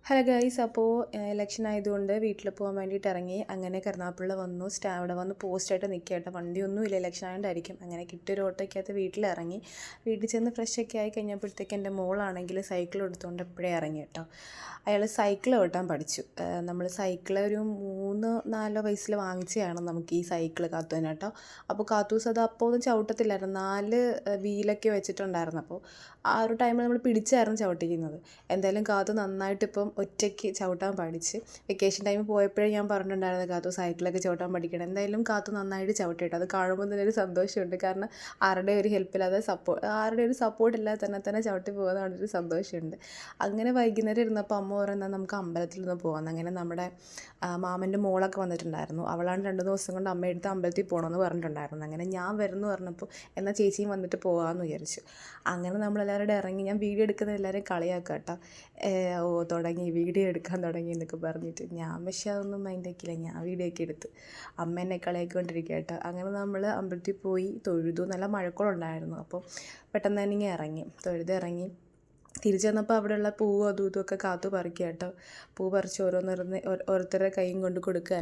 Hello guys, അപ്പോൾ election ആയതുകൊണ്ട് വീട്ടിൽ പോകാൻ വേണ്ടിയിട്ട് ഇറങ്ങി. അങ്ങനെ കരുനാഗപ്പള്ളി വന്നു. അവിടെ വന്ന് പോസ്റ്റായിട്ട് നിൽക്കുക കേട്ടോ. വണ്ടിയൊന്നുമില്ല, ഇലക്ഷൻ ആയതുകൊണ്ടായിരിക്കും. അങ്ങനെ കിട്ടിയൊരു ഓട്ടോയ്ക്കകത്ത് വീട്ടിലിറങ്ങി. വീട്ടിൽ ചെന്ന് ഫ്രഷൊക്കെ ആയി കഴിഞ്ഞപ്പോഴത്തേക്ക് എൻ്റെ മോളാണെങ്കിൽ സൈക്കിൾ എടുത്തുകൊണ്ട് എപ്പോഴേ ഇറങ്ങി കേട്ടോ. അയാൾ സൈക്കിൾ ഓട്ടാൻ പഠിച്ചു. നമ്മൾ സൈക്കിൾ ഒരു 3-4 വയസ്സിൽ വാങ്ങിച്ചതാണ് നമുക്ക് ഈ സൈക്കിൾ കാത്തൂന് കേട്ടോ. അപ്പോൾ കാത്തൂസ് അത് അപ്പോൾ ഒന്നും ചവിട്ടത്തില്ലായിരുന്നു, 4 വീലൊക്കെ വെച്ചിട്ടുണ്ടായിരുന്നു. അപ്പോൾ ആ ഒരു ടൈമിൽ നമ്മൾ പിടിച്ചായിരുന്നു ചവിട്ടിക്കുന്നത്. എന്തായാലും കാത്തു നന്നായിട്ട് ഇപ്പം ഒറ്റയ്ക്ക് ചവിട്ടാൻ പഠിച്ച്. വെക്കേഷൻ ടൈമിൽ പോയപ്പോഴേ ഞാൻ പറഞ്ഞിട്ടുണ്ടായിരുന്നു കാത്തു സൈക്കിളൊക്കെ ചവിട്ടാൻ പഠിക്കണം. എന്തായാലും കാത്തു നന്നായിട്ട് ചവിട്ടിയിട്ട് അത് കാണുമ്പോൾ തന്നെ ഒരു സന്തോഷമുണ്ട്. കാരണം ആരുടെ ഒരു ഹെൽപ്പില്ലാതെ ആരുടെ ഒരു സപ്പോർട്ട് ഇല്ലാതെ തന്നെ ചവിട്ടി പോകുന്നതാണ് ഒരു സന്തോഷമുണ്ട്. അങ്ങനെ വൈകുന്നേരം ഇരുന്നപ്പോൾ അമ്മ പറയുന്നത് നമുക്ക് അമ്പലത്തിൽ നിന്ന് പോകാമെന്ന്. അങ്ങനെ നമ്മുടെ മാമൻ്റെ മോളൊക്കെ വന്നിട്ടുണ്ടായിരുന്നു. അവളാണ് 2 ദിവസം കൊണ്ട് അമ്മയെടുത്ത് അമ്പലത്തിൽ പോകണമെന്ന് പറഞ്ഞിട്ടുണ്ടായിരുന്നു. അങ്ങനെ ഞാൻ വരുന്നു പറഞ്ഞപ്പോൾ എന്നാൽ ചേച്ചിയും വന്നിട്ട് പോകാമെന്ന് വിചാരിച്ചു. അങ്ങനെ നമ്മളെല്ലാവരും ഇറങ്ങി. ഞാൻ വീഡിയോ എടുക്കുന്ന എല്ലാവരും കളിയാക്കുക കേട്ടോ. തുടങ്ങി വീഡിയോ എടുക്കാൻ തുടങ്ങി എന്നൊക്കെ പറഞ്ഞിട്ട്. ഞാൻ പക്ഷേ അതൊന്നും മൈൻഡ് ആക്കിയില്ല. ഞാൻ വീഡിയോ ഒക്കെ എടുത്ത് അമ്മ എന്നെ കളിയാക്കിക്കൊണ്ടിരിക്കുക കേട്ടോ. അങ്ങനെ നമ്മൾ അമ്പലത്തിൽ പോയി തൊഴുതു. നല്ല മഴക്കോളുണ്ടായിരുന്നു. അപ്പോൾ പെട്ടെന്ന് തന്നെ ഇങ്ങനെ ഇറങ്ങി, തൊഴുതിറങ്ങി. തിരിച്ചു വന്നപ്പോൾ അവിടെയുള്ള പൂവും അതും ഇതുമൊക്കെ കാത്തു പറിക്കുക കേട്ടോ. പൂ പറിച്ച് ഓരോരുത്തരുടെ കൈയും കൊണ്ട് കൊടുക്കുക.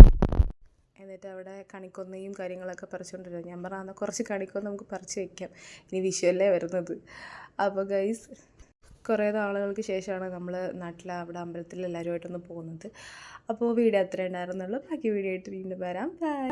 എന്നിട്ട് അവിടെ കണിക്കൊന്നയും കാര്യങ്ങളൊക്കെ പറിച്ചുകൊണ്ടിരുന്നു. ഞാൻ പറഞ്ഞാൽ കുറച്ച് കണിക്കൊന്ന നമുക്ക് പറിച്ച് വയ്ക്കാം, ഇനി വിഷുവല്ലേ വരുന്നത്. അപ്പോൾ ഗൈസ്, കുറേ നാളുകൾക്ക് ശേഷമാണ് നമ്മൾ നാട്ടിൽ അവിടെ അമ്പലത്തിൽ എല്ലാവരുമായിട്ടൊന്ന് പോകുന്നത്. അപ്പോൾ വീഡിയോ അത്രേ ഉണ്ടായിരുന്നുള്ളൂ. ബാക്കി വീഡിയോ ആയിട്ട് വീണ്ടും വരാം. ബൈ.